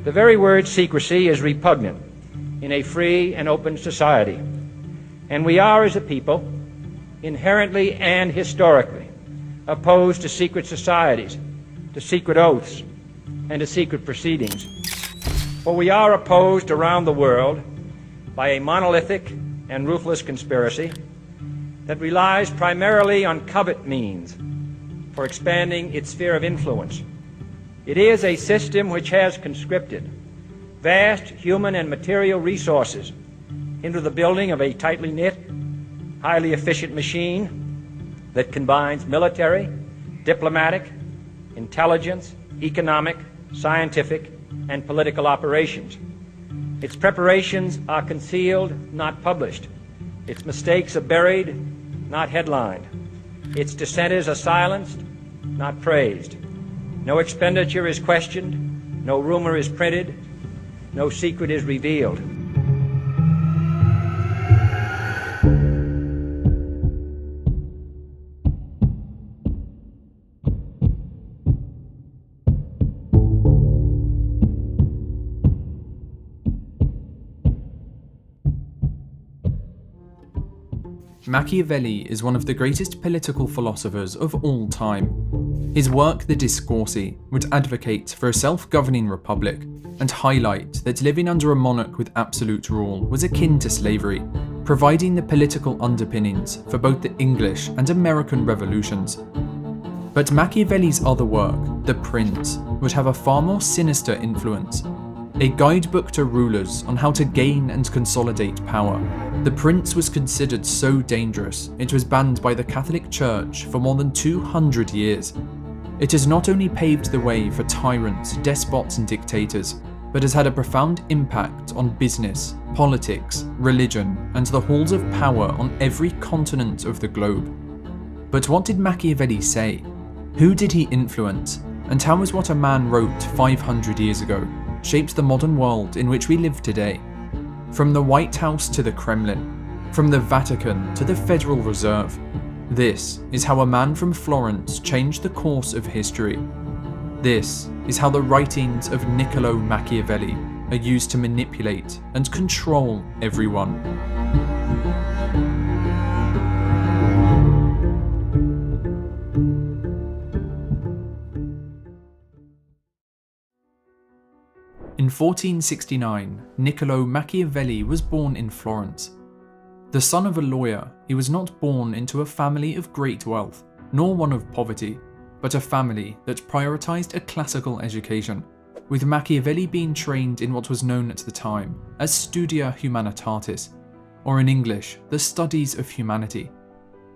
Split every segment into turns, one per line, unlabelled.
The very word secrecy is repugnant in a free and open society, and we are, as a people, inherently and historically opposed to secret societies, to secret oaths, and to secret proceedings. For we are opposed around the world by a monolithic and ruthless conspiracy that relies primarily on covert means for expanding its sphere of influence. It is a system which has conscripted vast human and material resources into the building of a tightly knit, highly efficient machine that combines military, diplomatic, intelligence, economic, scientific, and political operations. Its preparations are concealed, not published. Its mistakes are buried, not headlined. Its dissenters are silenced, not praised. No expenditure is questioned, no rumor is printed, no secret is revealed.
Machiavelli is one of the greatest political philosophers of all time. His work, The Discorsi, would advocate for a self-governing republic and highlight that living under a monarch with absolute rule was akin to slavery, providing the political underpinnings for both the English and American revolutions. But Machiavelli's other work, The Prince, would have a far more sinister influence. A guidebook to rulers on how to gain and consolidate power. The Prince was considered so dangerous, it was banned by the Catholic Church for more than 200 years. It has not only paved the way for tyrants, despots, and dictators, but has had a profound impact on business, politics, religion, and the halls of power on every continent of the globe. But what did Machiavelli say? Who did he influence? And how has what a man wrote 500 years ago shaped the modern world in which we live today? From the White House to the Kremlin, from the Vatican to the Federal Reserve, this is how a man from Florence changed the course of history. This is how the writings of Niccolo Machiavelli are used to manipulate and control everyone. In 1469, Niccolo Machiavelli was born in Florence. The son of a lawyer, he was not born into a family of great wealth, nor one of poverty, but a family that prioritized a classical education, with Machiavelli being trained in what was known at the time as Studia Humanitatis, or in English, the studies of humanity.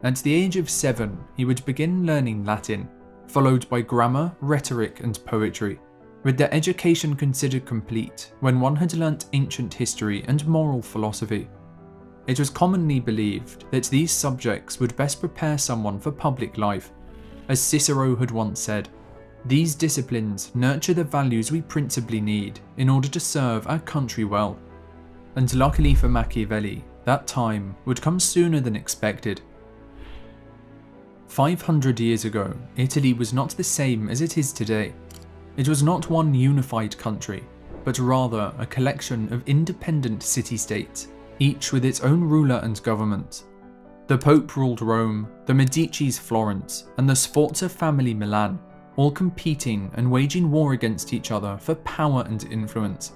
At the age of 7, he would begin learning Latin, followed by grammar, rhetoric, and poetry, with their education considered complete when one had learnt ancient history and moral philosophy. It was commonly believed that these subjects would best prepare someone for public life. As Cicero had once said, these disciplines nurture the values we principally need in order to serve our country well. And luckily for Machiavelli, that time would come sooner than expected. 500 years ago, Italy was not the same as it is today. It was not one unified country, but rather a collection of independent city-states, each with its own ruler and government. The Pope ruled Rome, the Medici's Florence, and the Sforza family Milan, all competing and waging war against each other for power and influence.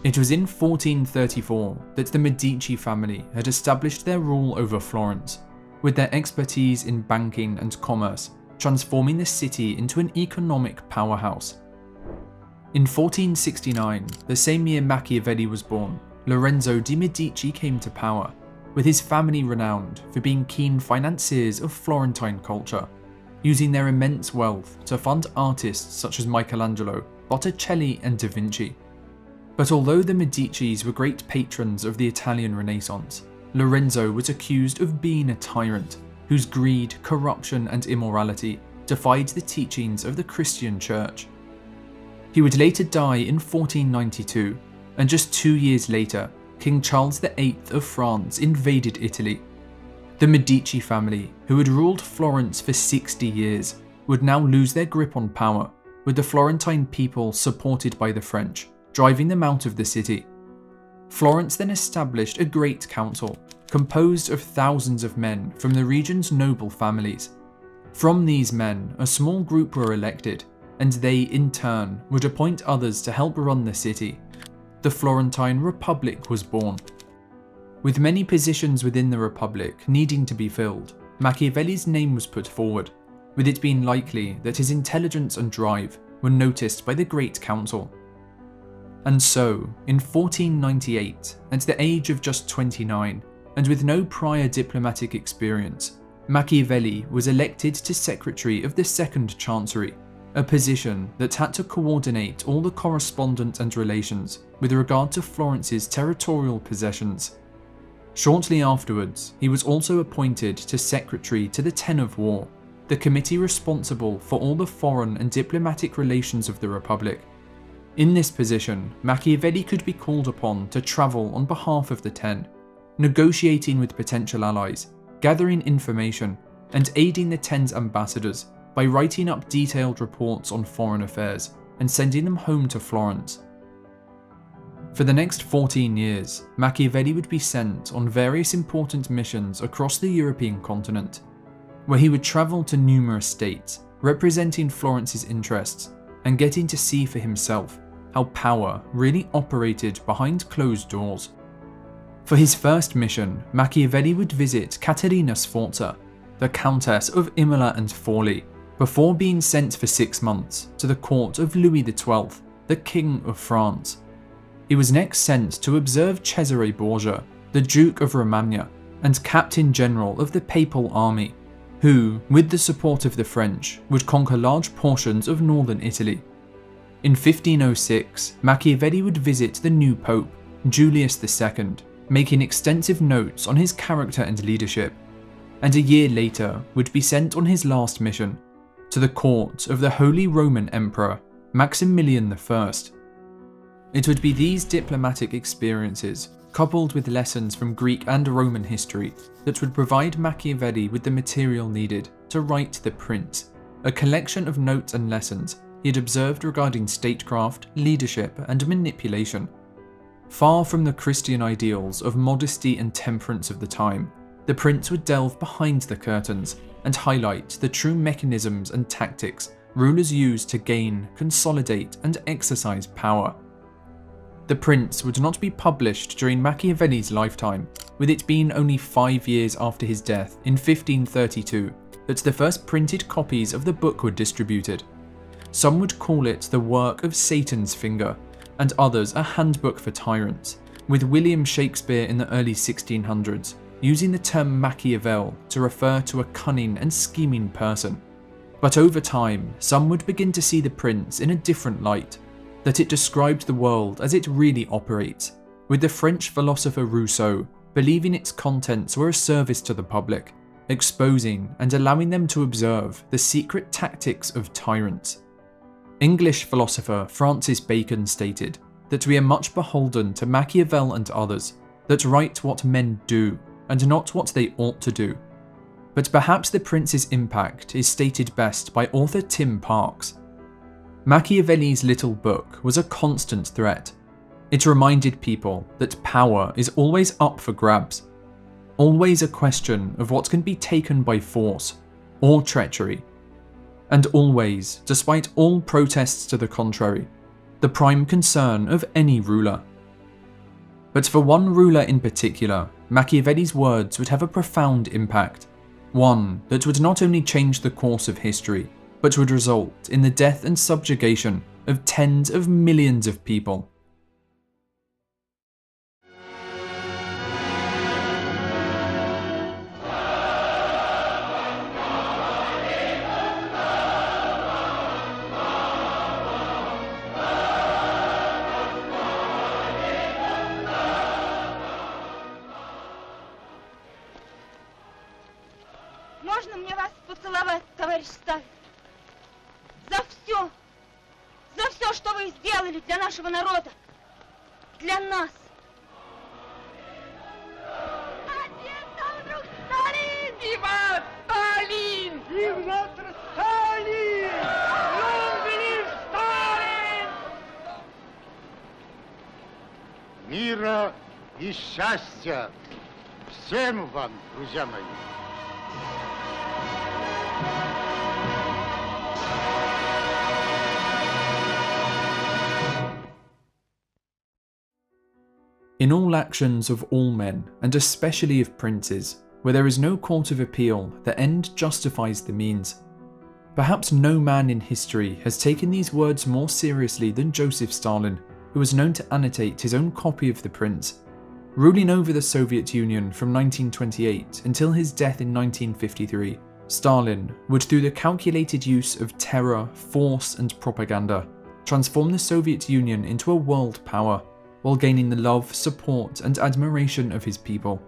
It was in 1434 that the Medici family had established their rule over Florence, with their expertise in banking and commerce, transforming the city into an economic powerhouse. In 1469, the same year Machiavelli was born, Lorenzo de' Medici came to power, with his family renowned for being keen financiers of Florentine culture, using their immense wealth to fund artists such as Michelangelo, Botticelli, and Da Vinci. But although the Medicis were great patrons of the Italian Renaissance, Lorenzo was accused of being a tyrant whose greed, corruption, and immorality defied the teachings of the Christian Church. He would later die in 1492, and just 2 years later, King Charles VIII of France invaded Italy. The Medici family, who had ruled Florence for 60 years, would now lose their grip on power, with the Florentine people supported by the French, driving them out of the city. Florence then established a great council, composed of thousands of men from the region's noble families. From these men, a small group were elected, and they in turn would appoint others to help run the city. The Florentine Republic was born. With many positions within the Republic needing to be filled, Machiavelli's name was put forward, with it being likely that his intelligence and drive were noticed by the Great Council. And so, in 1498, at the age of just 29, and with no prior diplomatic experience, Machiavelli was elected to Secretary of the Second Chancery, a position that had to coordinate all the correspondence and relations with regard to Florence's territorial possessions. Shortly afterwards, he was also appointed to Secretary to the Ten of War, the committee responsible for all the foreign and diplomatic relations of the Republic. In this position, Machiavelli could be called upon to travel on behalf of the Ten, negotiating with potential allies, gathering information, and aiding the Ten's ambassadors by writing up detailed reports on foreign affairs and sending them home to Florence. For the next 14 years, Machiavelli would be sent on various important missions across the European continent, where he would travel to numerous states, representing Florence's interests and getting to see for himself how power really operated behind closed doors. For his first mission, Machiavelli would visit Caterina Sforza, the Countess of Imola and Forli, before being sent for 6 months to the court of Louis XII, the King of France. He was next sent to observe Cesare Borgia, the Duke of Romagna and Captain General of the Papal Army, who, with the support of the French, would conquer large portions of northern Italy. In 1506, Machiavelli would visit the new Pope, Julius II, making extensive notes on his character and leadership, and a year later would be sent on his last mission, to the court of the Holy Roman Emperor, Maximilian I. It would be these diplomatic experiences, coupled with lessons from Greek and Roman history, that would provide Machiavelli with the material needed to write The Prince, a collection of notes and lessons he had observed regarding statecraft, leadership, and manipulation. Far from the Christian ideals of modesty and temperance of the time, The Prince would delve behind the curtains and highlight the true mechanisms and tactics rulers use to gain, consolidate, and exercise power. The Prince would not be published during Machiavelli's lifetime, with it being only 5 years after his death in 1532 that the first printed copies of the book were distributed. Some would call it the work of Satan's finger, and others a handbook for tyrants, with William Shakespeare in the early 1600s using the term Machiavel to refer to a cunning and scheming person. But over time, some would begin to see the Prince in a different light, that it described the world as it really operates, with the French philosopher Rousseau believing its contents were a service to the public, exposing and allowing them to observe the secret tactics of tyrants. English philosopher Francis Bacon stated that we are much beholden to Machiavel and others that write what men do and not what they ought to do. But perhaps the Prince's impact is stated best by author Tim Parks. Machiavelli's little book was a constant threat. It reminded people that power is always up for grabs, always a question of what can be taken by force or treachery, and always, despite all protests to the contrary, the prime concern of any ruler. But for one ruler in particular, Machiavelli's words would have a profound impact, one that would not only change the course of history, but would result in the death and subjugation of tens of millions of people.
Можно мне вас поцеловать, товарищ Сталин? За все, что вы сделали для нашего народа, для нас. Один там вдруг Сталин! Вива Сталин! Вива Сталин!
Мира и счастья всем вам, друзья мои!
In all actions of all men, and especially of princes, where there is no court of appeal, the end justifies the means. Perhaps no man in history has taken these words more seriously than Joseph Stalin, who was known to annotate his own copy of the Prince. Ruling over the Soviet Union from 1928 until his death in 1953, Stalin would, through the calculated use of terror, force and propaganda, transform the Soviet Union into a world power, while gaining the love, support and admiration of his people.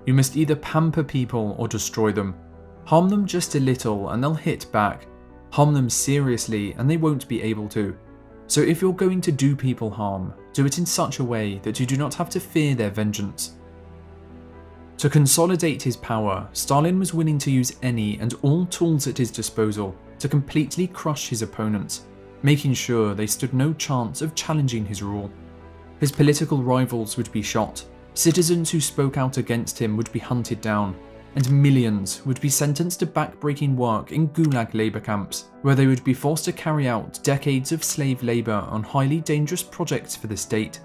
You must either pamper people or destroy them. Harm them just a little and they'll hit back. Harm them seriously and they won't be able to. So if you're going to do people harm, do it in such a way that you do not have to fear their vengeance. To consolidate his power, Stalin was willing to use any and all tools at his disposal to completely crush his opponents, making sure they stood no chance of challenging his rule. His political rivals would be shot, citizens who spoke out against him would be hunted down, and millions would be sentenced to backbreaking work in gulag labour camps, where they would be forced to carry out decades of slave labour on highly dangerous projects for the state.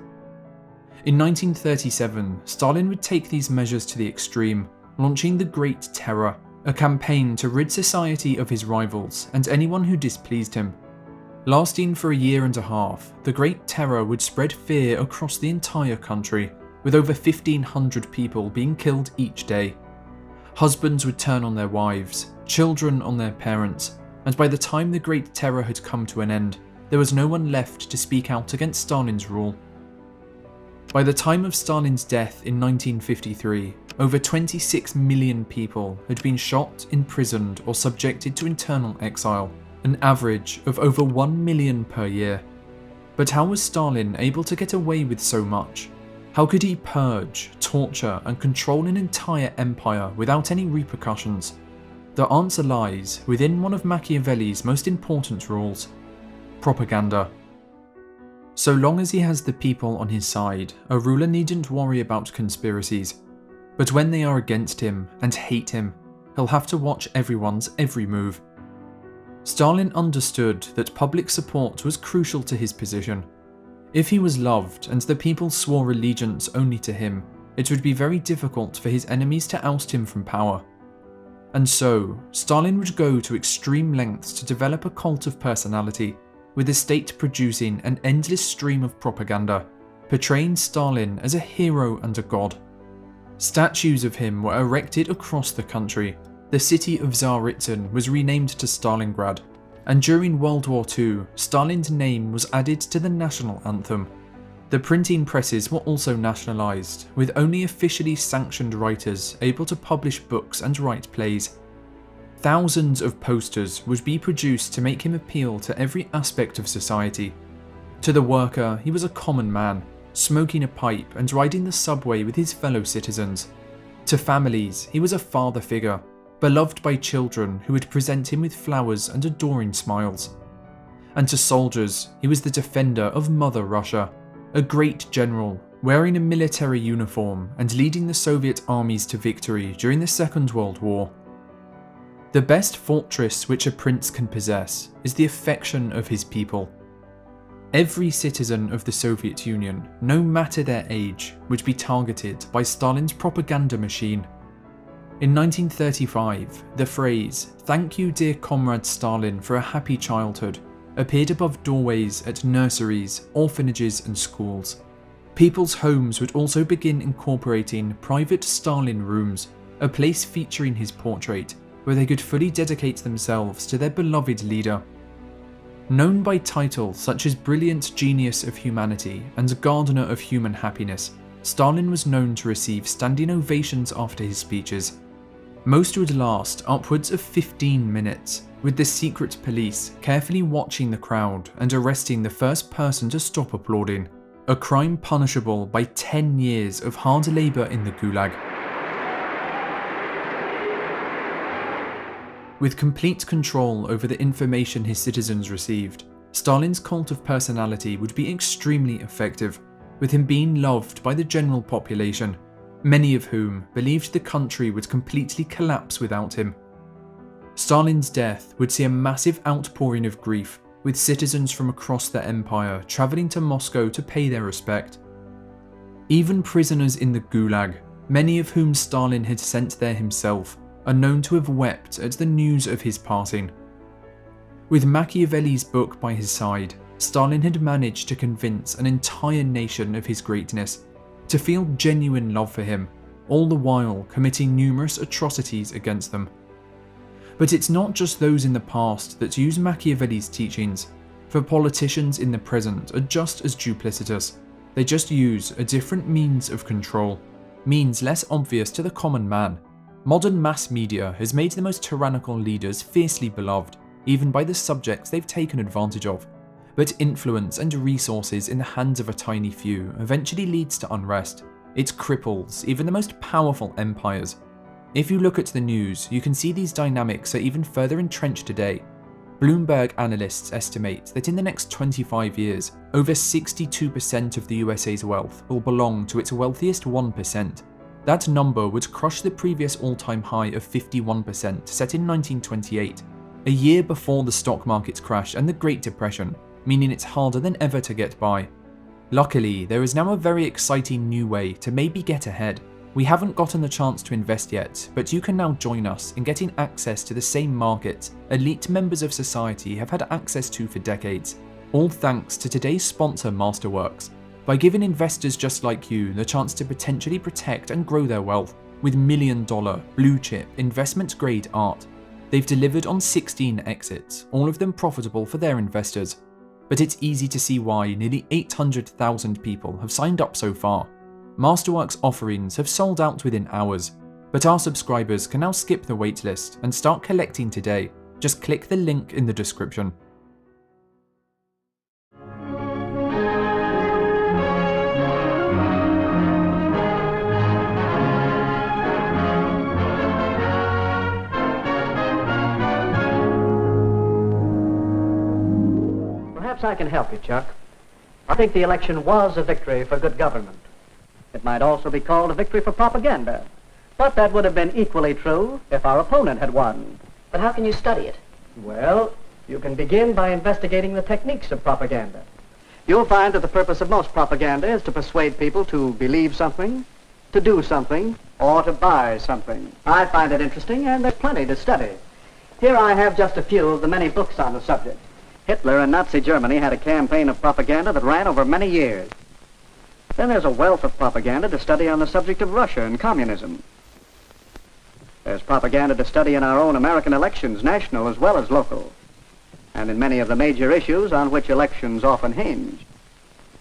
In 1937, Stalin would take these measures to the extreme, launching the Great Terror, a campaign to rid society of his rivals and anyone who displeased him. Lasting for a year and a half, the Great Terror would spread fear across the entire country, with over 1,500 people being killed each day. Husbands would turn on their wives, children on their parents, and by the time the Great Terror had come to an end, there was no one left to speak out against Stalin's rule. By the time of Stalin's death in 1953, over 26 million people had been shot, imprisoned, or subjected to internal exile, an average of over 1 million per year. But how was Stalin able to get away with so much? How could he purge, torture, and control an entire empire without any repercussions? The answer lies within one of Machiavelli's most important rules: propaganda. So long as he has the people on his side, a ruler needn't worry about conspiracies. But when they are against him and hate him, he'll have to watch everyone's every move. Stalin understood that public support was crucial to his position. If he was loved and the people swore allegiance only to him, it would be very difficult for his enemies to oust him from power. And so, Stalin would go to extreme lengths to develop a cult of personality, with the state producing an endless stream of propaganda, portraying Stalin as a hero and a god. Statues of him were erected across the country. The city of Tsaritsyn was renamed to Stalingrad, and during World War II, Stalin's name was added to the national anthem. The printing presses were also nationalised, with only officially sanctioned writers able to publish books and write plays. Thousands of posters would be produced to make him appeal to every aspect of society. To the worker, he was a common man, smoking a pipe and riding the subway with his fellow citizens. To families, he was a father figure, beloved by children who would present him with flowers and adoring smiles. And to soldiers, he was the defender of Mother Russia, a great general, wearing a military uniform and leading the Soviet armies to victory during the Second World War. The best fortress which a prince can possess is the affection of his people. Every citizen of the Soviet Union, no matter their age, would be targeted by Stalin's propaganda machine. In 1935, the phrase, "Thank you dear comrade Stalin for a happy childhood," appeared above doorways at nurseries, orphanages and schools. People's homes would also begin incorporating private Stalin rooms, a place featuring his portrait, where they could fully dedicate themselves to their beloved leader. Known by titles such as Brilliant Genius of Humanity and Gardener of Human Happiness, Stalin was known to receive standing ovations after his speeches. Most would last upwards of 15 minutes, with the secret police carefully watching the crowd and arresting the first person to stop applauding, a crime punishable by 10 years of hard labour in the Gulag. With complete control over the information his citizens received, Stalin's cult of personality would be extremely effective, with him being loved by the general population, many of whom believed the country would completely collapse without him. Stalin's death would see a massive outpouring of grief, with citizens from across the empire travelling to Moscow to pay their respect. Even prisoners in the Gulag, many of whom Stalin had sent there himself, are known to have wept at the news of his passing. With Machiavelli's book by his side, Stalin had managed to convince an entire nation of his greatness, to feel genuine love for him, all the while committing numerous atrocities against them. But it's not just those in the past that use Machiavelli's teachings, for politicians in the present are just as duplicitous. They just use a different means of control, means less obvious to the common man. Modern mass media has made the most tyrannical leaders fiercely beloved, even by the subjects they've taken advantage of. But influence and resources in the hands of a tiny few eventually leads to unrest. It cripples even the most powerful empires. If you look at the news, you can see these dynamics are even further entrenched today. Bloomberg analysts estimate that in the next 25 years, over 62% of the USA's wealth will belong to its wealthiest 1%. That number would crush the previous all-time high of 51% set in 1928, a year before the stock market's crash and the Great Depression, meaning it's harder than ever to get by. Luckily, there is now a very exciting new way to maybe get ahead. We haven't gotten the chance to invest yet, but you can now join us in getting access to the same markets elite members of society have had access to for decades, all thanks to today's sponsor Masterworks. By giving investors just like you the chance to potentially protect and grow their wealth with million-dollar, blue-chip, investment-grade art. They've delivered on 16 exits, all of them profitable for their investors. But it's easy to see why nearly 800,000 people have signed up so far. Masterworks offerings have sold out within hours, but our subscribers can now skip the waitlist and start collecting today. Just click the link in the description.
Perhaps I can help you, Chuck. I think the election was a victory for good government. It might also be called a victory for propaganda. But that would have been equally true if our opponent had won.
But how can you study it?
Well, you can begin by investigating the techniques of propaganda. You'll find that the purpose of most propaganda is to persuade people to believe something, to do something, or to buy something. I find it interesting, and there's plenty to study. Here I have just a few of the many books on the subject. Hitler and Nazi Germany had a campaign of propaganda that ran over many years. Then there's a wealth of propaganda to study on the subject of Russia and communism. There's propaganda to study in our own American elections, national as well as local, and in many of the major issues on which elections often hinge.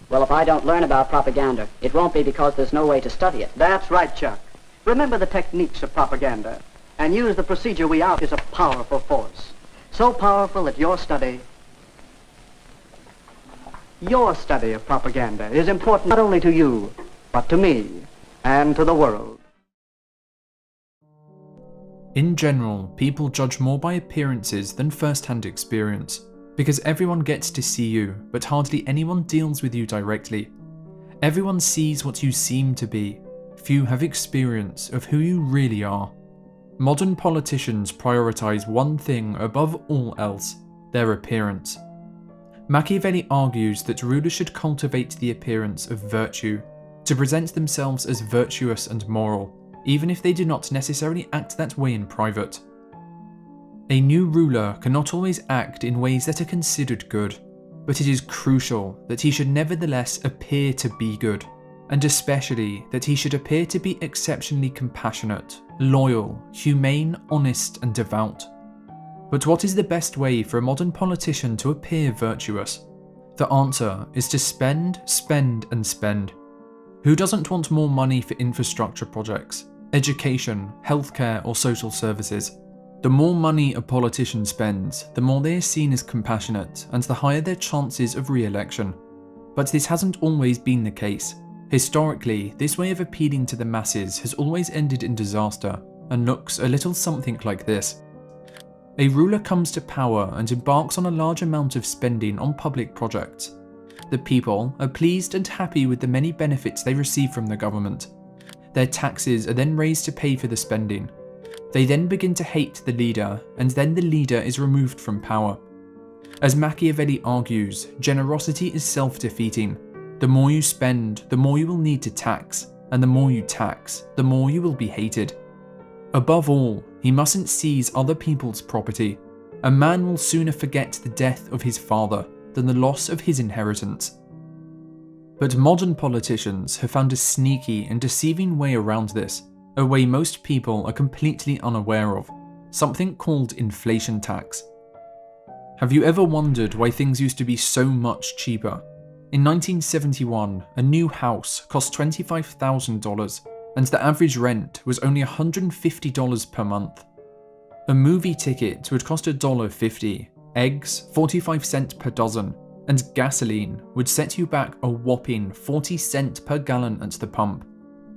Well, if I don't learn about propaganda, it won't be because there's no way to study it.
That's right, Chuck. Remember the techniques of propaganda, and use the procedure we out is a powerful force. So powerful that your study of propaganda is important not only to you, but to me, and to the world.
In general, people judge more by appearances than first-hand experience, because everyone gets to see you, but hardly anyone deals with you directly. Everyone sees what you seem to be. Few have experience of who you really are. Modern politicians prioritize one thing above all else: their appearance. Machiavelli argues that rulers should cultivate the appearance of virtue, to present themselves as virtuous and moral, even if they do not necessarily act that way in private. A new ruler cannot always act in ways that are considered good, but it is crucial that he should nevertheless appear to be good, and especially that he should appear to be exceptionally compassionate, loyal, humane, honest, and devout. But what is the best way for a modern politician to appear virtuous? The answer is to spend, spend, and spend. Who doesn't want more money for infrastructure projects, education, healthcare, or social services? The more money a politician spends, the more they are seen as compassionate, and the higher their chances of re-election. But this hasn't always been the case. Historically, this way of appealing to the masses has always ended in disaster, and looks a little something like this. A ruler comes to power and embarks on a large amount of spending on public projects. The people are pleased and happy with the many benefits they receive from the government. Their taxes are then raised to pay for the spending. They then begin to hate the leader, and then the leader is removed from power. As Machiavelli argues, generosity is self-defeating. The more you spend, the more you will need to tax, and the more you tax, the more you will be hated. Above all, he mustn't seize other people's property. A man will sooner forget the death of his father than the loss of his inheritance. But modern politicians have found a sneaky and deceiving way around this, a way most people are completely unaware of, something called inflation tax. Have you ever wondered why things used to be so much cheaper? In 1971, a new house cost $25,000, and the average rent was only $150 per month. A movie ticket would cost $1.50, eggs 45 cents per dozen, and gasoline would set you back a whopping 40 cents per gallon at the pump.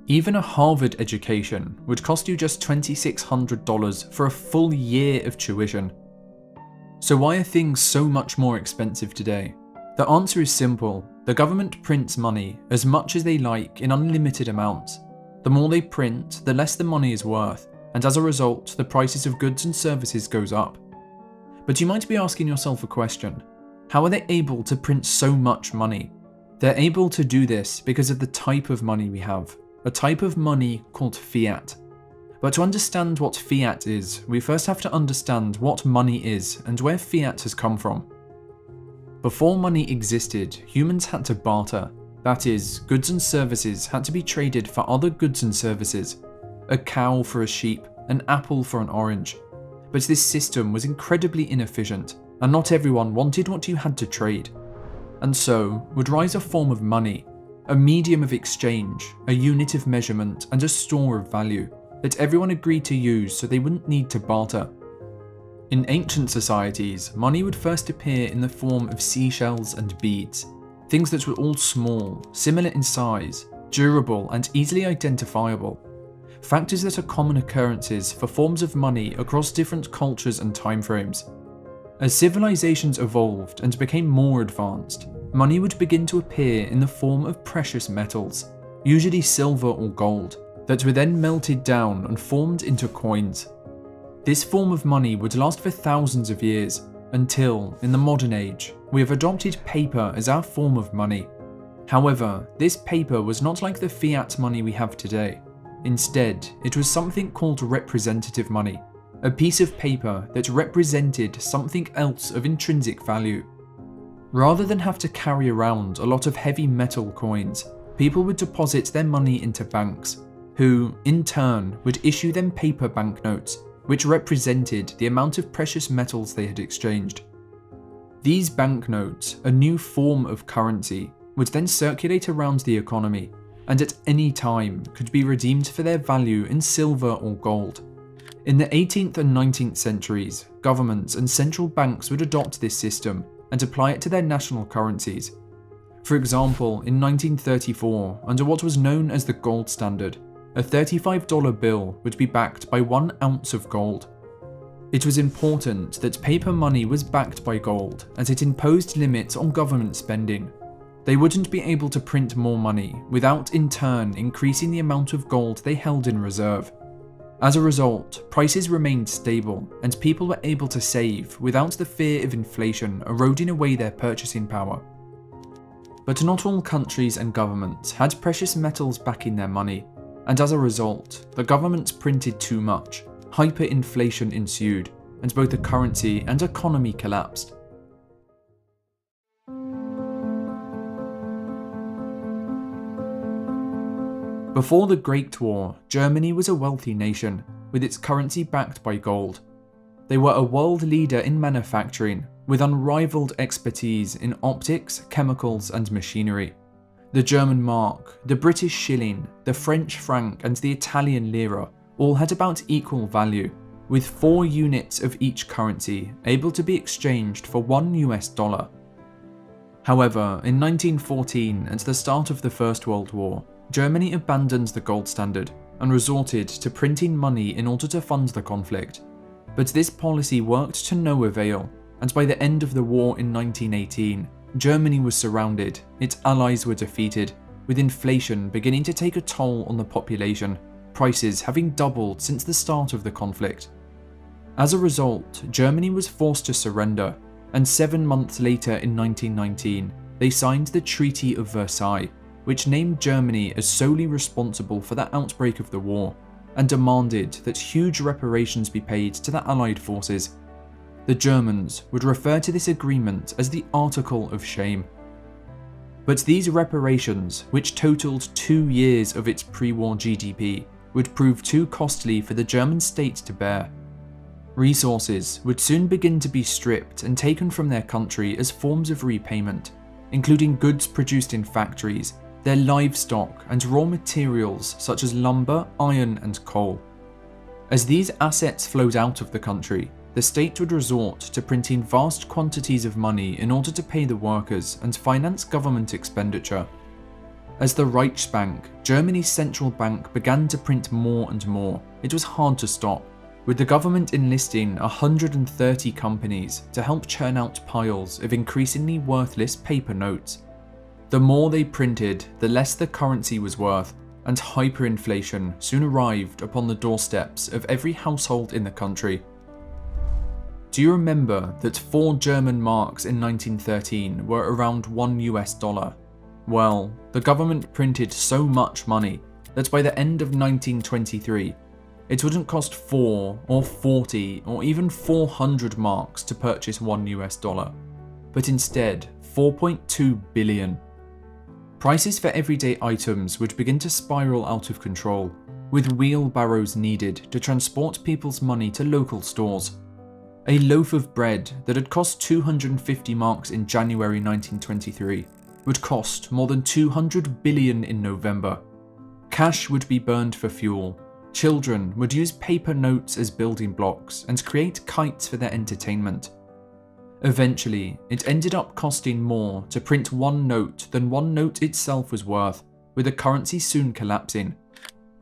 Even a Harvard education would cost you just $2,600 for a full year of tuition. So why are things so much more expensive today? The answer is simple. The government prints money as much as they like in unlimited amounts. The more they print, the less the money is worth, and as a result, the prices of goods and services goes up. But you might be asking yourself a question. How are they able to print so much money? They're able to do this because of the type of money we have, a type of money called fiat. But to understand what fiat is, we first have to understand what money is and where fiat has come from. Before money existed, humans had to barter. That is, goods and services had to be traded for other goods and services. A cow for a sheep, an apple for an orange. But this system was incredibly inefficient, and not everyone wanted what you had to trade. And so would rise a form of money, a medium of exchange, a unit of measurement, and a store of value that everyone agreed to use so they wouldn't need to barter. In ancient societies, money would first appear in the form of seashells and beads, things that were all small, similar in size, durable and easily identifiable, factors that are common occurrences for forms of money across different cultures and timeframes. As civilizations evolved and became more advanced, money would begin to appear in the form of precious metals, usually silver or gold, that were then melted down and formed into coins. This form of money would last for thousands of years, until, in the modern age, we have adopted paper as our form of money. However, this paper was not like the fiat money we have today. Instead, it was something called representative money, a piece of paper that represented something else of intrinsic value. Rather than have to carry around a lot of heavy metal coins, people would deposit their money into banks, who, in turn, would issue them paper banknotes, which represented the amount of precious metals they had exchanged. These banknotes, a new form of currency, would then circulate around the economy, and at any time could be redeemed for their value in silver or gold. In the 18th and 19th centuries, governments and central banks would adopt this system and apply it to their national currencies. For example, in 1934, under what was known as the gold standard, a $35 bill would be backed by 1 ounce of gold. It was important that paper money was backed by gold, as it imposed limits on government spending. They wouldn't be able to print more money without in turn increasing the amount of gold they held in reserve. As a result, prices remained stable and people were able to save without the fear of inflation eroding away their purchasing power. But not all countries and governments had precious metals backing their money, and as a result, the governments printed too much, hyperinflation ensued, and both the currency and economy collapsed. Before the Great War, Germany was a wealthy nation, with its currency backed by gold. They were a world leader in manufacturing, with unrivaled expertise in optics, chemicals, and machinery. The German mark, the British shilling, the French franc, and the Italian lira all had about equal value, with 4 units of each currency able to be exchanged for $1. However, in 1914, at the start of the First World War, Germany abandoned the gold standard and resorted to printing money in order to fund the conflict. But this policy worked to no avail, and by the end of the war in 1918, Germany was surrounded, its allies were defeated, with inflation beginning to take a toll on the population, prices having doubled since the start of the conflict. As a result, Germany was forced to surrender, and 7 months later in 1919, they signed the Treaty of Versailles, which named Germany as solely responsible for the outbreak of the war, and demanded that huge reparations be paid to the Allied forces. The Germans would refer to this agreement as the Article of Shame. But these reparations, which totaled 2 years of its pre-war GDP, would prove too costly for the German state to bear. Resources would soon begin to be stripped and taken from their country as forms of repayment, including goods produced in factories, their livestock and raw materials such as lumber, iron and coal. As these assets flowed out of the country, the state would resort to printing vast quantities of money in order to pay the workers and finance government expenditure. As the Reichsbank, Germany's central bank, began to print more and more, it was hard to stop, with the government enlisting 130 companies to help churn out piles of increasingly worthless paper notes. The more they printed, the less the currency was worth, and hyperinflation soon arrived upon the doorsteps of every household in the country. Do you remember that 4 German marks in 1913 were around $1? Well, the government printed so much money that by the end of 1923, it wouldn't cost 4 or 40 or even 400 marks to purchase $1, but instead 4.2 billion. Prices for everyday items would begin to spiral out of control, with wheelbarrows needed to transport people's money to local stores. A loaf of bread that had cost 250 marks in January 1923 would cost more than 200 billion in November. Cash would be burned for fuel. Children would use paper notes as building blocks and create kites for their entertainment. Eventually, it ended up costing more to print one note than one note itself was worth, with the currency soon collapsing.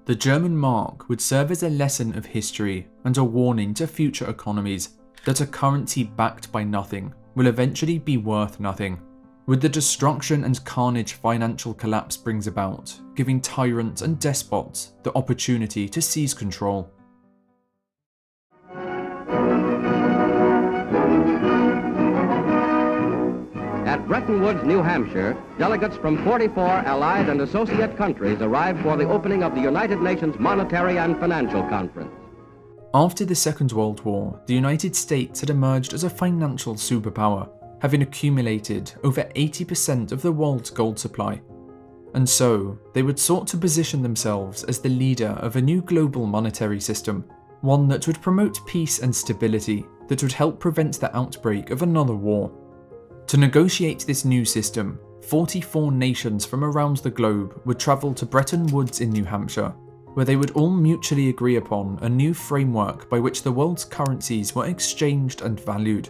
The German mark would serve as a lesson of history and a warning to future economies that a currency backed by nothing will eventually be worth nothing, with the destruction and carnage financial collapse brings about, giving tyrants and despots the opportunity to seize control.
At Bretton Woods, New Hampshire, delegates from 44 allied and associate countries arrived for the opening of the United Nations Monetary and Financial Conference.
After the Second World War, the United States had emerged as a financial superpower, having accumulated over 80% of the world's gold supply. And so, they would sought to position themselves as the leader of a new global monetary system, one that would promote peace and stability, that would help prevent the outbreak of another war. To negotiate this new system, 44 nations from around the globe would travel to Bretton Woods in New Hampshire, where they would all mutually agree upon a new framework by which the world's currencies were exchanged and valued.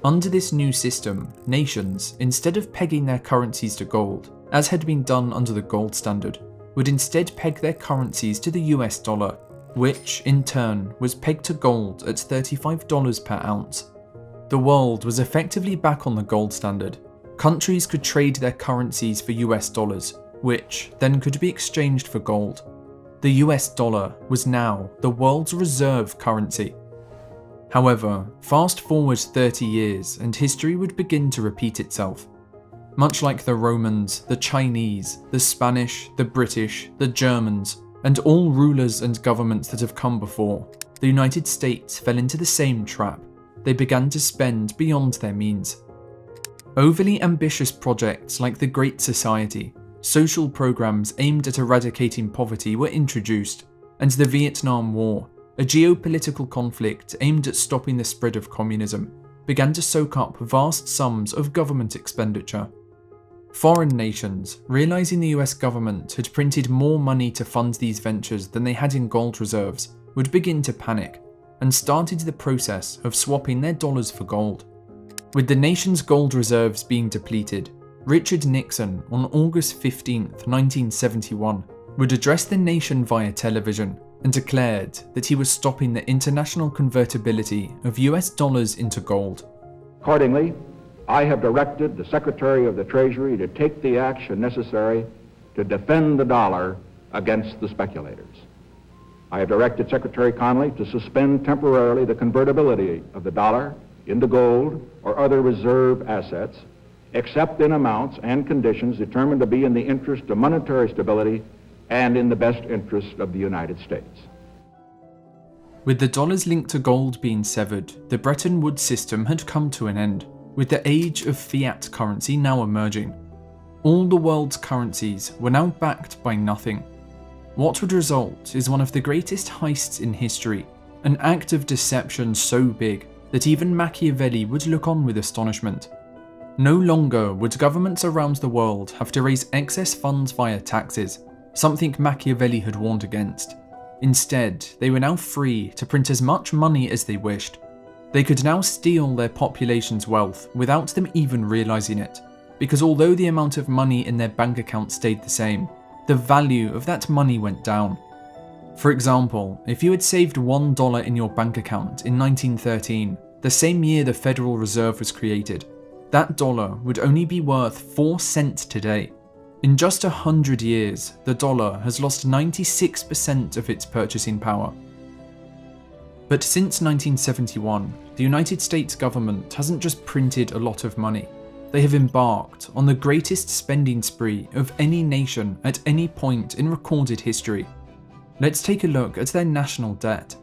Under this new system, nations, instead of pegging their currencies to gold, as had been done under the gold standard, would instead peg their currencies to the US dollar, which, in turn, was pegged to gold at $35 per ounce. The world was effectively back on the gold standard. Countries could trade their currencies for US dollars, which then could be exchanged for gold. The US dollar was now the world's reserve currency. However, fast forward 30 years and history would begin to repeat itself. Much like the Romans, the Chinese, the Spanish, the British, the Germans, and all rulers and governments that have come before, the United States fell into the same trap. They began to spend beyond their means. Overly ambitious projects like the Great Society, social programs aimed at eradicating poverty were introduced, and the Vietnam War, a geopolitical conflict aimed at stopping the spread of communism, began to soak up vast sums of government expenditure. Foreign nations, realizing the US government had printed more money to fund these ventures than they had in gold reserves, would begin to panic, and started the process of swapping their dollars for gold. With the nation's gold reserves being depleted, Richard Nixon, on August 15, 1971, would address the nation via television and declared that he was stopping the international convertibility of US dollars into gold.
Accordingly, I have directed the Secretary of the Treasury to take the action necessary to defend the dollar against the speculators. I have directed Secretary Connally to suspend temporarily the convertibility of the dollar into gold or other reserve assets, except in amounts and conditions determined to be in the interest of monetary stability and in the best interest of the United States.
With the dollar's link to gold being severed, the Bretton Woods system had come to an end, with the age of fiat currency now emerging. All the world's currencies were now backed by nothing. What would result is one of the greatest heists in history, an act of deception so big that even Machiavelli would look on with astonishment. No longer would governments around the world have to raise excess funds via taxes, something Machiavelli had warned against. Instead, they were now free to print as much money as they wished. They could now steal their population's wealth without them even realizing it, because although the amount of money in their bank account stayed the same, the value of that money went down. For example, if you had saved $1 in your bank account in 1913, the same year the Federal Reserve was created, that dollar would only be worth 4 cents today. In just 100 years, the dollar has lost 96% of its purchasing power. But since 1971, the United States government hasn't just printed a lot of money. They have embarked on the greatest spending spree of any nation at any point in recorded history. Let's take a look at their national debt.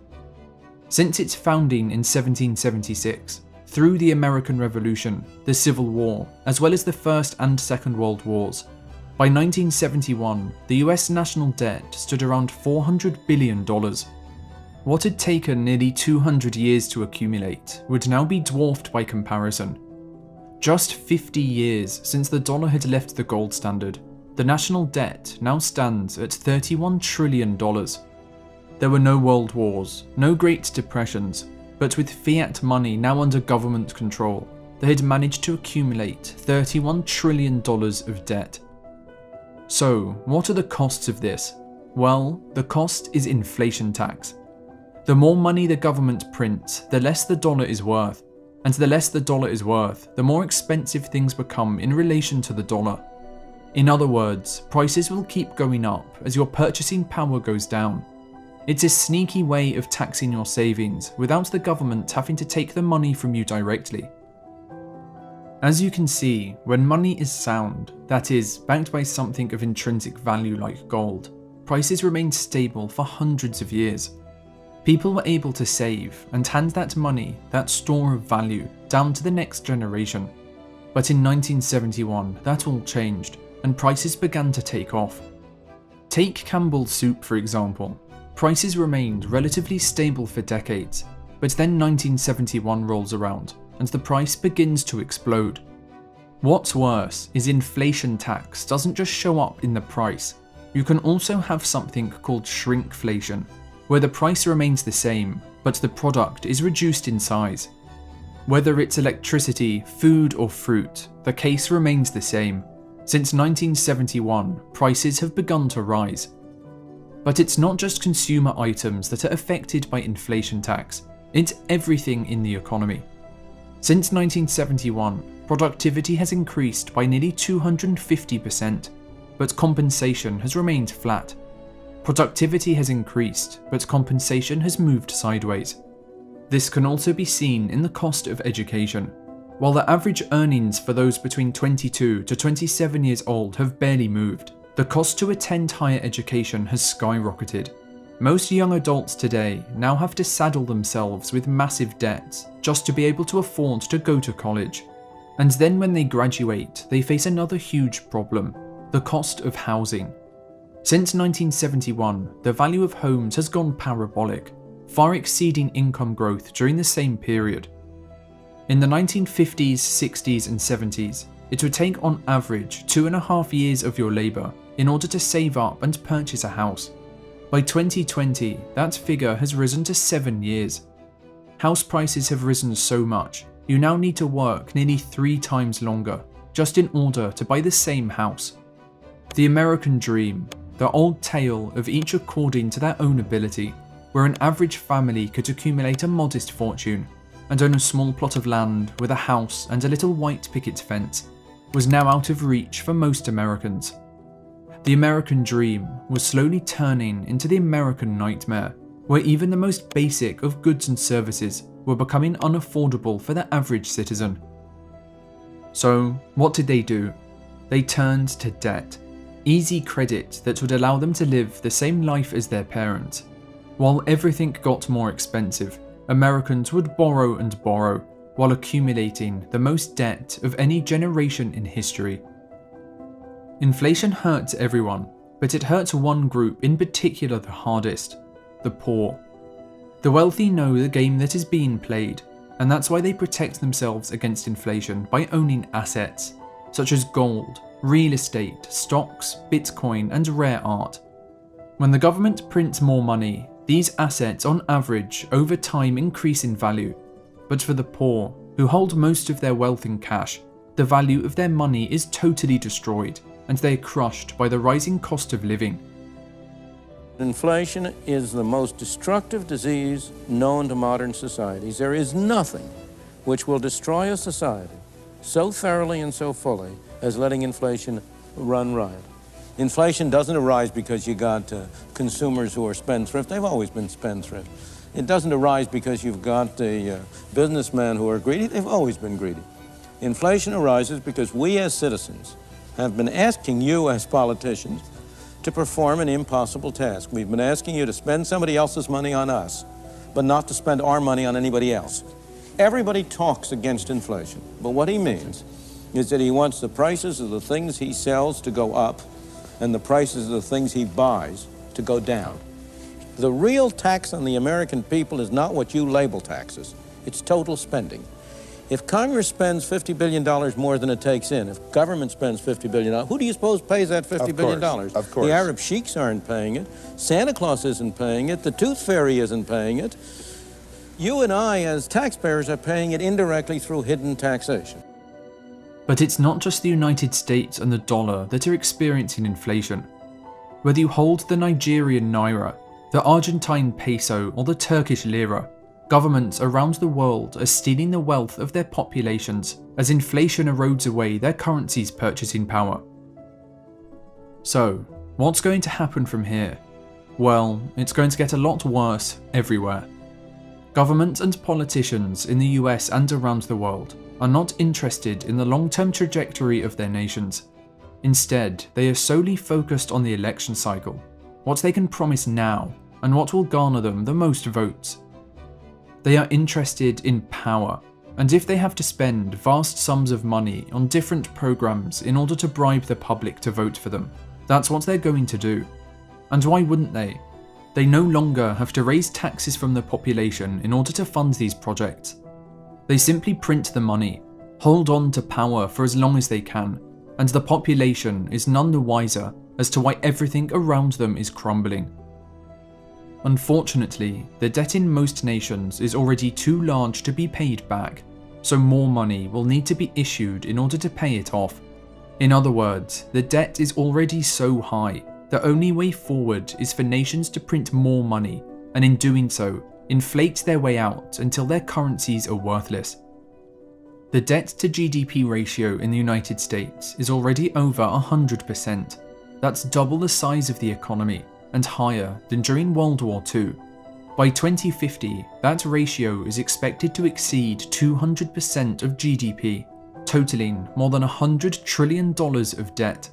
Since its founding in 1776, through the American Revolution, the Civil War, as well as the First and Second World Wars, by 1971, the US national debt stood around $400 billion. What had taken nearly 200 years to accumulate would now be dwarfed by comparison. Just 50 years since the dollar had left the gold standard, the national debt now stands at $31 trillion. There were no world wars, no Great Depressions, but with fiat money now under government control, they had managed to accumulate $31 trillion of debt. So, what are the costs of this? Well, the cost is inflation tax. The more money the government prints, the less the dollar is worth, and the less the dollar is worth, the more expensive things become in relation to the dollar. In other words, prices will keep going up as your purchasing power goes down. It's a sneaky way of taxing your savings without the government having to take the money from you directly. As you can see, when money is sound, that is, backed by something of intrinsic value like gold, prices remained stable for hundreds of years. People were able to save and hand that money, that store of value, down to the next generation. But in 1971, that all changed, and prices began to take off. Take Campbell's soup for example. Prices remained relatively stable for decades, but then 1971 rolls around, and the price begins to explode. What's worse is inflation tax doesn't just show up in the price. You can also have something called shrinkflation, where the price remains the same, but the product is reduced in size. Whether it's electricity, food or fruit, the case remains the same. Since 1971, prices have begun to rise. But it's not just consumer items that are affected by inflation tax, it's everything in the economy. Since 1971, productivity has increased by nearly 250%, but compensation has remained flat. Productivity has increased, but compensation has moved sideways. This can also be seen in the cost of education. While the average earnings for those between 22 to 27 years old have barely moved, the cost to attend higher education has skyrocketed. Most young adults today now have to saddle themselves with massive debts just to be able to afford to go to college. And then when they graduate, they face another huge problem, the cost of housing. Since 1971, the value of homes has gone parabolic, far exceeding income growth during the same period. In the 1950s, 60s and 70s, it would take on average 2.5 years of your labour in order to save up and purchase a house. By 2020, that figure has risen to 7 years. House prices have risen so much, you now need to work nearly 3 times longer just in order to buy the same house. The American dream, the old tale of each according to their own ability, where an average family could accumulate a modest fortune, and own a small plot of land with a house and a little white picket fence, was now out of reach for most Americans. The American dream was slowly turning into the American nightmare, where even the most basic of goods and services were becoming unaffordable for the average citizen. So, what did they do? They turned to debt, easy credit that would allow them to live the same life as their parents. While everything got more expensive, Americans would borrow and borrow, while accumulating the most debt of any generation in history. Inflation hurts everyone, but it hurts one group in particular the hardest: the poor. The wealthy know the game that is being played, and that's why they protect themselves against inflation by owning assets, such as gold, real estate, stocks, Bitcoin, and rare art. When the government prints more money, these assets on average over time increase in value, but for the poor, who hold most of their wealth in cash, the value of their money is totally destroyed, and they are crushed by the rising cost of living.
Inflation is the most destructive disease known to modern societies. There is nothing which will destroy a society so thoroughly and so fully as letting inflation run riot. Inflation doesn't arise because you got consumers who are spendthrift. They've always been spendthrift. It doesn't arise because you've got businessmen who are greedy. They've always been greedy. Inflation arises because we as citizens have been asking you as politicians to perform an impossible task. We've been asking you to spend somebody else's money on us, but not to spend our money on anybody else. Everybody talks against inflation, but what he means is that he wants the prices of the things he sells to go up and the prices of the things he buys to go down. The real tax on the American people is not what you label taxes. It's total spending. If Congress spends $50 billion more than it takes in, if government spends $50 billion, who do you suppose pays that $50 billion?
Of course.
The Arab sheiks aren't paying it. Santa Claus isn't paying it. The Tooth Fairy isn't paying it. You and I, as taxpayers, are paying it indirectly through hidden taxation.
But it's not just the United States and the dollar that are experiencing inflation. Whether you hold the Nigerian naira, the Argentine peso, or the Turkish lira, governments around the world are stealing the wealth of their populations as inflation erodes away their currency's purchasing power. So, what's going to happen from here? Well, it's going to get a lot worse everywhere. Governments and politicians in the US and around the world are not interested in the long-term trajectory of their nations. Instead, they are solely focused on the election cycle, what they can promise now, and what will garner them the most votes. They are interested in power, and if they have to spend vast sums of money on different programs in order to bribe the public to vote for them, that's what they're going to do. And why wouldn't they? They no longer have to raise taxes from the population in order to fund these projects. They simply print the money, hold on to power for as long as they can, and the population is none the wiser as to why everything around them is crumbling. Unfortunately, the debt in most nations is already too large to be paid back, so more money will need to be issued in order to pay it off. In other words, the debt is already so high, the only way forward is for nations to print more money, and in doing so, inflate their way out until their currencies are worthless. The debt to GDP ratio in the United States is already over 100%. That's double the size of the economy, and higher than during World War II. By 2050, that ratio is expected to exceed 200% of GDP, totaling more than $100 trillion of debt.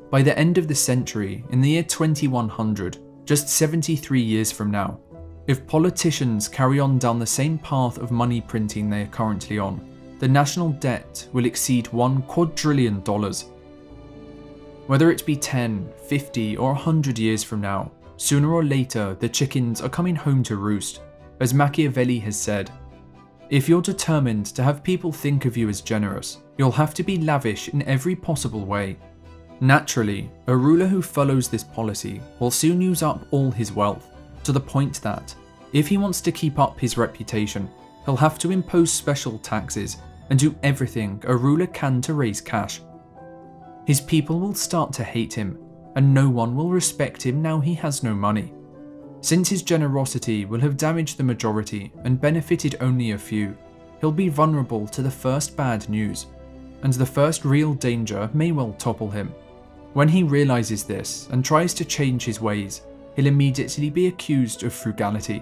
By the end of the century, in the year 2100, just 73 years from now, if politicians carry on down the same path of money printing they are currently on, the national debt will exceed $1 quadrillion. Whether it be 10, 50, or 100 years from now, sooner or later the chickens are coming home to roost. As Machiavelli has said, if you're determined to have people think of you as generous, you'll have to be lavish in every possible way. Naturally, a ruler who follows this policy will soon use up all his wealth, to the point that, if he wants to keep up his reputation, he'll have to impose special taxes and do everything a ruler can to raise cash. His people will start to hate him, and no one will respect him now he has no money. Since his generosity will have damaged the majority and benefited only a few, he'll be vulnerable to the first bad news, and the first real danger may well topple him. When he realizes this and tries to change his ways, he'll immediately be accused of frugality,